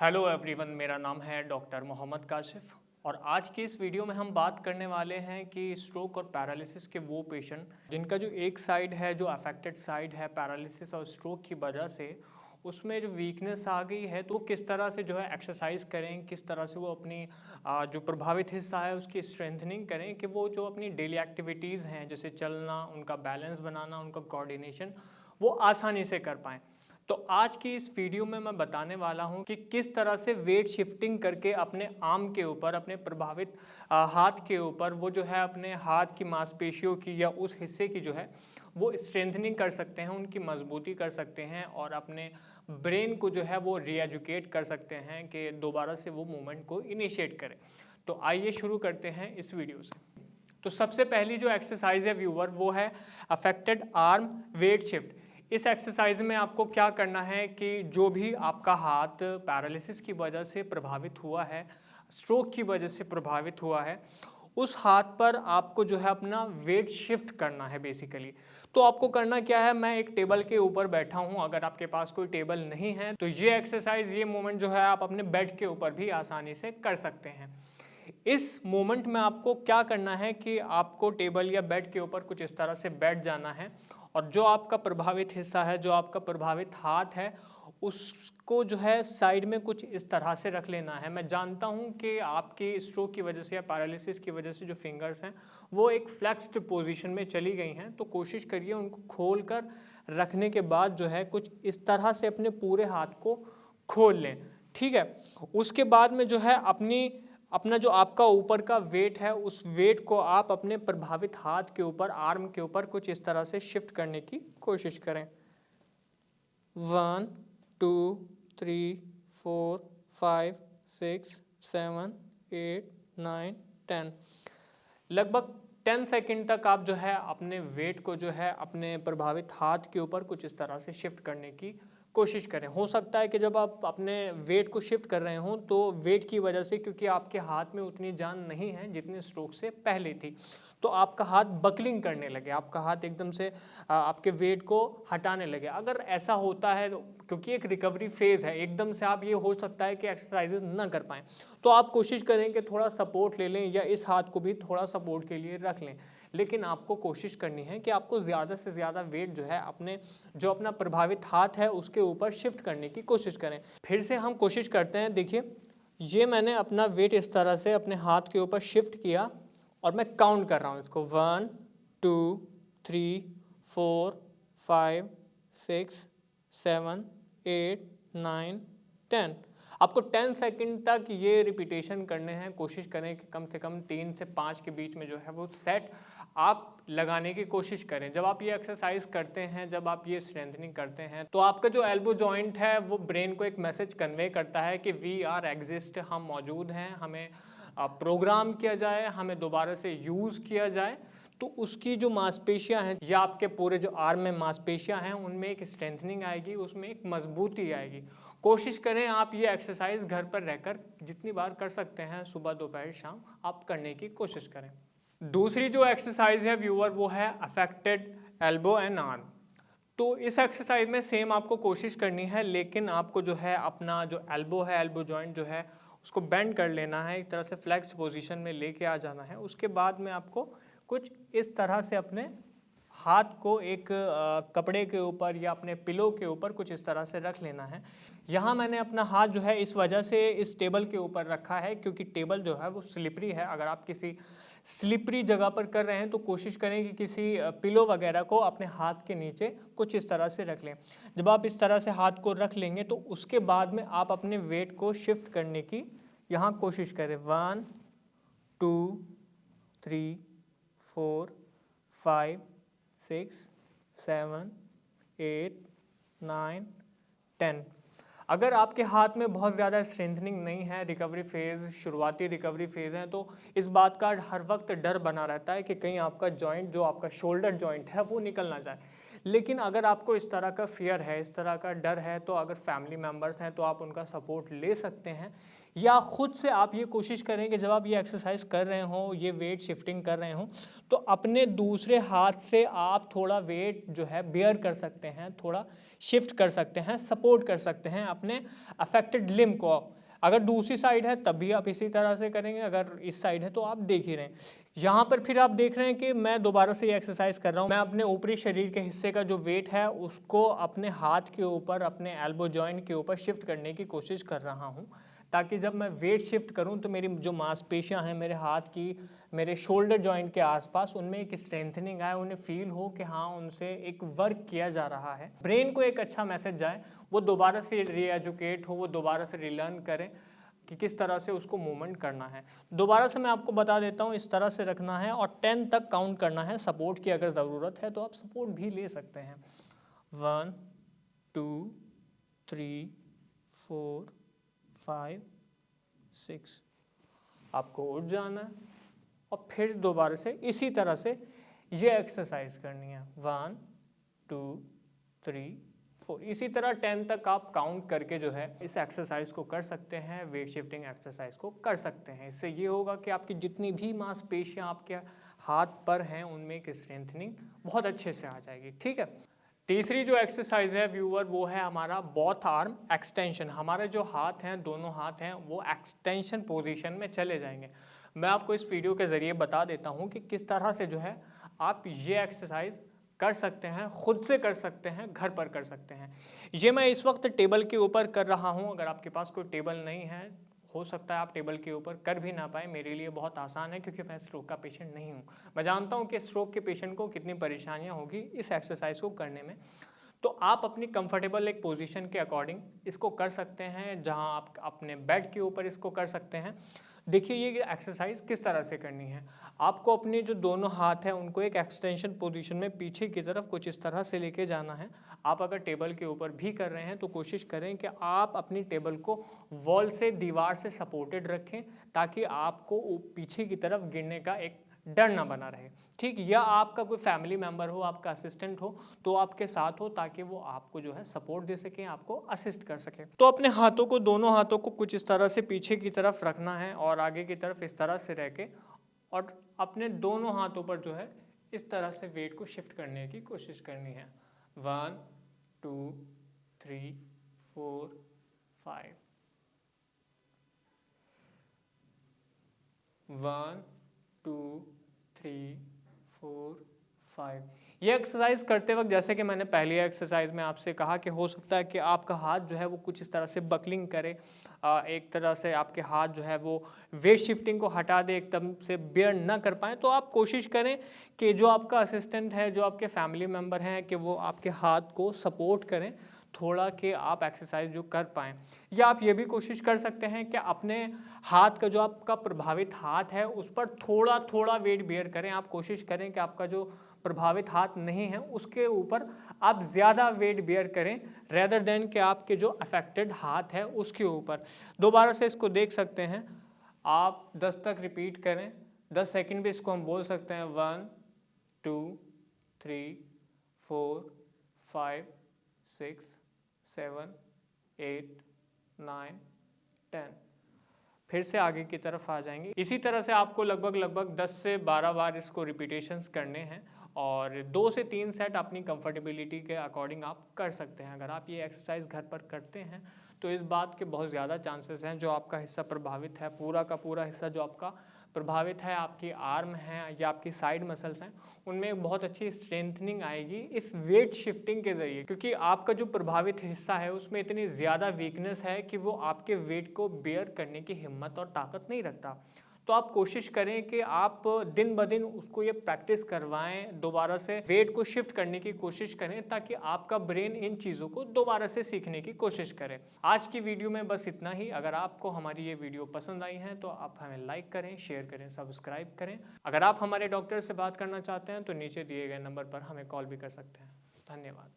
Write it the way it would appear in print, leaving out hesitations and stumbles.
Hello everyone, मेरा नाम है डॉक्टर मोहम्मद काशिफ और आज की इस वीडियो में हम बात करने वाले हैं कि स्ट्रोक और पैरालिसिस के वो पेशेंट जिनका जो एक साइड है, जो अफेक्टेड साइड है पैरालिसिस और स्ट्रोक की वजह से उसमें जो वीकनेस आ गई है, तो किस तरह से जो है एक्सरसाइज करें, किस तरह से वो अपनी जो प्रभावित हिस्सा है उसकी स्ट्रेंथनिंग करें कि वो जो अपनी डेली एक्टिविटीज़ हैं जैसे चलना, उनका बैलेंस बनाना, उनका कोऑर्डिनेशन वो आसानी से कर पाएँ। तो आज की इस वीडियो में मैं बताने वाला हूं कि किस तरह से वेट शिफ्टिंग करके अपने आर्म के ऊपर, अपने प्रभावित हाथ के ऊपर वो जो है अपने हाथ की मांसपेशियों की या उस हिस्से की जो है वो स्ट्रेंथनिंग कर सकते हैं, उनकी मजबूती कर सकते हैं और अपने ब्रेन को जो है वो रीएजुकेट कर सकते हैं कि दोबारा से वो मूवमेंट को इनिशिएट करें। तो आइए शुरू करते हैं इस वीडियो से। तो सबसे पहली जो एक्सरसाइज है व्यूअर, वो है अफेक्टेड आर्म वेट शिफ्ट। इस एक्सरसाइज में आपको क्या करना है कि जो भी आपका हाथ पैरालिसिस की वजह से प्रभावित हुआ है, स्ट्रोक की वजह से प्रभावित हुआ है, उस हाथ पर आपको जो है अपना वेट शिफ्ट करना है बेसिकली। तो आपको करना क्या है, मैं एक टेबल के ऊपर बैठा हूं, अगर आपके पास कोई टेबल नहीं है तो ये एक्सरसाइज, ये मूवमेंट जो है आप अपने बेड के ऊपर भी आसानी से कर सकते हैं। इस मोमेंट में आपको क्या करना है कि आपको टेबल या बेड के ऊपर कुछ इस तरह से बैठ जाना है और जो आपका प्रभावित हिस्सा है, जो आपका प्रभावित हाथ है, उसको जो है साइड में कुछ इस तरह से रख लेना है। मैं जानता हूं कि आपकी स्ट्रोक की वजह से या पैरालिसिस की वजह से जो फिंगर्स हैं वो एक फ्लेक्स्ड पोजीशन में चली गई हैं, तो कोशिश करिए उनको खोल कर रखने के बाद जो है कुछ इस तरह से अपने पूरे हाथ को खोल लें। ठीक है, उसके बाद में जो है अपना जो आपका ऊपर का वेट है, उस वेट को आप अपने प्रभावित हाथ के ऊपर, आर्म के ऊपर कुछ इस तरह से शिफ्ट करने की कोशिश करें। 1 2 3 4 5 6 7 8 9 10। लगभग 10 सेकंड तक आप जो है अपने वेट को जो है अपने प्रभावित हाथ के ऊपर कुछ इस तरह से शिफ्ट करने की कोशिश करें। हो सकता है कि जब आप अपने वेट को शिफ्ट कर रहे हों तो वेट की वजह से, क्योंकि आपके हाथ में उतनी जान नहीं है जितनी स्ट्रोक से पहले थी, तो आपका हाथ बकलिंग करने लगे, आपका हाथ एकदम से आपके वेट को हटाने लगे। अगर ऐसा होता है तो क्योंकि एक रिकवरी फेज़ है, एकदम से आप, ये हो सकता है कि एक्सरसाइजेज ना कर पाएँ, तो आप कोशिश करें कि थोड़ा सपोर्ट ले लें या इस हाथ को भी थोड़ा सपोर्ट के लिए रख लें। लेकिन आपको कोशिश करनी है कि आपको ज़्यादा से ज़्यादा वेट जो है अपने जो अपना प्रभावित हाथ है उसके ऊपर शिफ्ट करने की कोशिश करें। फिर से हम कोशिश करते हैं। देखिए, ये मैंने अपना वेट इस तरह से अपने हाथ के ऊपर शिफ्ट किया और मैं काउंट कर रहा हूँ इसको 1 2 3 4 5 6 7 8 9 10। आपको 10 सेकंड तक ये रिपीटेशन करने हैं। कोशिश करें कि कम से कम 3 से 5 के बीच में जो है वो सेट आप लगाने की कोशिश करें। जब आप ये एक्सरसाइज करते हैं, जब आप ये स्ट्रेंथनिंग करते हैं, तो आपका जो एल्बो जॉइंट है वो ब्रेन को एक मैसेज कन्वे करता है कि वी आर एग्जिस्ट, हम मौजूद हैं, हमें प्रोग्राम किया जाए, हमें दोबारा से यूज़ किया जाए। तो उसकी जो मांसपेशियां हैं या आपके पूरे जो आर्म में मांसपेशियां हैं उनमें एक स्ट्रेंथनिंग आएगी, उसमें एक मजबूती आएगी। कोशिश करें आप ये एक्सरसाइज घर पर रहकर जितनी बार कर सकते हैं, सुबह दोपहर शाम, आप करने की कोशिश करें। दूसरी जो एक्सरसाइज है व्यूअर, वो है अफेक्टेड एल्बो एंड आर्म। तो इस एक्सरसाइज में सेम आपको कोशिश करनी है, लेकिन आपको जो है अपना जो एल्बो है, एल्बो जॉइंट जो है उसको बेंड कर लेना है, एक तरह से फ्लेक्स्ड पोजीशन में लेके आ जाना है। उसके बाद में आपको कुछ इस तरह से अपने हाथ को एक कपड़े के ऊपर या अपने पिलो के ऊपर कुछ इस तरह से रख लेना है। यहाँ मैंने अपना हाथ जो है इस वजह से इस टेबल के ऊपर रखा है क्योंकि टेबल जो है वो स्लिपरी है। अगर आप किसी स्लिपरी जगह पर कर रहे हैं तो कोशिश करें कि किसी पिलो वगैरह को अपने हाथ के नीचे कुछ इस तरह से रख लें। जब आप इस तरह से हाथ को रख लेंगे तो उसके बाद में आप अपने वेट को शिफ्ट करने की यहाँ कोशिश करें। 1 2 3 4 5 6 7 8 9 10। अगर आपके हाथ में बहुत ज़्यादा स्ट्रेंथनिंग नहीं है, रिकवरी फेज़, शुरुआती रिकवरी फेज़ है, तो इस बात का हर वक्त डर बना रहता है कि कहीं आपका जॉइंट, जो आपका शोल्डर जॉइंट है, वो निकल ना जाए। लेकिन अगर आपको इस तरह का फियर है, इस तरह का डर है, तो अगर फैमिली मेम्बर्स हैं तो आप उनका सपोर्ट ले सकते हैं, या खुद से आप ये कोशिश करें कि जब आप ये एक्सरसाइज कर रहे हो, ये वेट शिफ्टिंग कर रहे हो, तो अपने दूसरे हाथ से आप थोड़ा वेट जो है बेयर कर सकते हैं, थोड़ा शिफ्ट कर सकते हैं, सपोर्ट कर सकते हैं अपने अफेक्टेड लिम्ब को। अगर दूसरी साइड है तब भी आप इसी तरह से करेंगे, अगर इस साइड है तो आप देख ही रहे हैं। यहाँ पर फिर आप देख रहे हैं कि मैं दोबारा से ये एक्सरसाइज कर रहा हूँ। मैं अपने ऊपरी शरीर के हिस्से का जो वेट है उसको अपने हाथ के ऊपर, अपने एल्बो जॉइंट के ऊपर शिफ्ट करने की कोशिश कर रहा हूँ, ताकि जब मैं वेट शिफ्ट करूं तो मेरी जो मांसपेशियां हैं मेरे हाथ की, मेरे शोल्डर जॉइंट के आसपास, उनमें एक स्ट्रेंथनिंग आए, उन्हें फील हो कि हाँ उनसे एक वर्क किया जा रहा है, ब्रेन को एक अच्छा मैसेज जाए, वो दोबारा से रीएजुकेट हो, वो दोबारा से रिलर्न करें कि किस तरह से उसको मूवमेंट करना है। दोबारा से मैं आपको बता देता हूँ, इस तरह से रखना है और 10 तक काउंट करना है। सपोर्ट की अगर ज़रूरत है तो आप सपोर्ट भी ले सकते हैं। 1 2 3 4 5 6। आपको उठ जाना है और फिर दोबारा से इसी तरह से ये एक्सरसाइज करनी है। 1 2 3 4। इसी तरह 10 तक आप काउंट करके जो है इस एक्सरसाइज को कर सकते हैं, वेट शिफ्टिंग एक्सरसाइज को कर सकते हैं। इससे ये होगा कि आपकी जितनी भी मांसपेशियां आपके हाथ पर हैं उनमें एक स्ट्रेंथनिंग बहुत अच्छे से आ जाएगी। ठीक है। तीसरी जो एक्सरसाइज है व्यूअर, वो है हमारा बोथ आर्म एक्सटेंशन। हमारे जो हाथ हैं, दोनों हाथ हैं, वो एक्सटेंशन पोजीशन में चले जाएंगे। मैं आपको इस वीडियो के ज़रिए बता देता हूँ कि किस तरह से जो है आप ये एक्सरसाइज कर सकते हैं, खुद से कर सकते हैं, घर पर कर सकते हैं। ये मैं इस वक्त टेबल के ऊपर कर रहा हूँ। अगर आपके पास कोई टेबल नहीं है, हो सकता है आप टेबल के ऊपर कर भी ना पाए। मेरे लिए बहुत आसान है क्योंकि मैं स्ट्रोक का पेशेंट नहीं हूँ। मैं जानता हूँ कि स्ट्रोक के पेशेंट को कितनी परेशानियाँ होगी इस एक्सरसाइज को करने में। तो आप अपनी कंफर्टेबल एक पोजीशन के अकॉर्डिंग इसको कर सकते हैं, जहां आप अपने बेड के ऊपर इसको कर सकते हैं। देखिए ये एक्सरसाइज किस तरह से करनी है। आपको अपने जो दोनों हाथ हैं उनको एक एक्सटेंशन पोजीशन में पीछे की तरफ कुछ इस तरह से लेके जाना है। आप अगर टेबल के ऊपर भी कर रहे हैं तो कोशिश करें कि आप अपनी टेबल को वॉल से, दीवार से सपोर्टेड रखें, ताकि आपको पीछे की तरफ गिरने का एक डर ना बना रहे। ठीक, या आपका कोई फैमिली मेंबर हो, आपका असिस्टेंट हो तो आपके साथ हो, ताकि वो आपको जो है सपोर्ट दे सके, आपको असिस्ट कर सके। तो अपने हाथों को, दोनों हाथों को कुछ इस तरह से पीछे की तरफ रखना है और आगे की तरफ इस तरह से रह के, और अपने दोनों हाथों पर जो है इस तरह से वेट को शिफ्ट करने की कोशिश करनी है। 1 2 3 4 5। 1 2 3 4 5। ये एक्सरसाइज करते वक्त, जैसे कि मैंने पहली एक्सरसाइज में आपसे कहा कि हो सकता है कि आपका हाथ जो है वो कुछ इस तरह से बकलिंग करे, एक तरह से आपके हाथ जो है वो वेट शिफ्टिंग को हटा दे, एकदम से बेयर ना कर पाए। तो आप कोशिश करें कि जो आपका असिस्टेंट है, जो आपके फैमिली मेम्बर हैं, कि वो आपके हाथ को सपोर्ट करें थोड़ा, कि आप एक्सरसाइज जो कर पाएँ। या आप ये भी कोशिश कर सकते हैं कि अपने हाथ का, जो आपका प्रभावित हाथ है, उस पर थोड़ा थोड़ा वेट बेयर करें। आप कोशिश करें कि आपका जो प्रभावित हाथ नहीं है उसके ऊपर आप ज़्यादा वेट बेयर करें, रेदर देन कि आपके जो अफेक्टेड हाथ है उसके ऊपर। दोबारा से इसको देख सकते हैं आप, 10 तक रिपीट करें। 10 सेकंड भी इसको हम बोल सकते हैं। 1 2 3 4 5 6 7 8 9 10। फिर से आगे की तरफ आ जाएंगे। इसी तरह से आपको लगभग 10 से 12 बार इसको रिपीटेशंस करने हैं और 2 से 3 सेट अपनी कंफर्टेबिलिटी के अकॉर्डिंग आप कर सकते हैं। अगर आप ये एक्सरसाइज घर पर करते हैं तो इस बात के बहुत ज़्यादा चांसेस हैं, जो आपका हिस्सा प्रभावित है, पूरा का पूरा हिस्सा जो आपका प्रभावित है, आपकी आर्म है या आपकी साइड मसल्स हैं, उनमें बहुत अच्छी स्ट्रेंथनिंग आएगी इस वेट शिफ्टिंग के ज़रिए। क्योंकि आपका जो प्रभावित हिस्सा है उसमें इतनी ज़्यादा वीकनेस है कि वो आपके वेट को बेयर करने की हिम्मत और ताकत नहीं रखता। तो आप कोशिश करें कि आप दिन ब दिन उसको ये प्रैक्टिस करवाएं, दोबारा से वेट को शिफ्ट करने की कोशिश करें, ताकि आपका ब्रेन इन चीज़ों को दोबारा से सीखने की कोशिश करे। आज की वीडियो में बस इतना ही। अगर आपको हमारी ये वीडियो पसंद आई है तो आप हमें लाइक करें, शेयर करें, सब्सक्राइब करें। अगर आप हमारे डॉक्टर से बात करना चाहते हैं तो नीचे दिए गए नंबर पर हमें कॉल भी कर सकते हैं। धन्यवाद।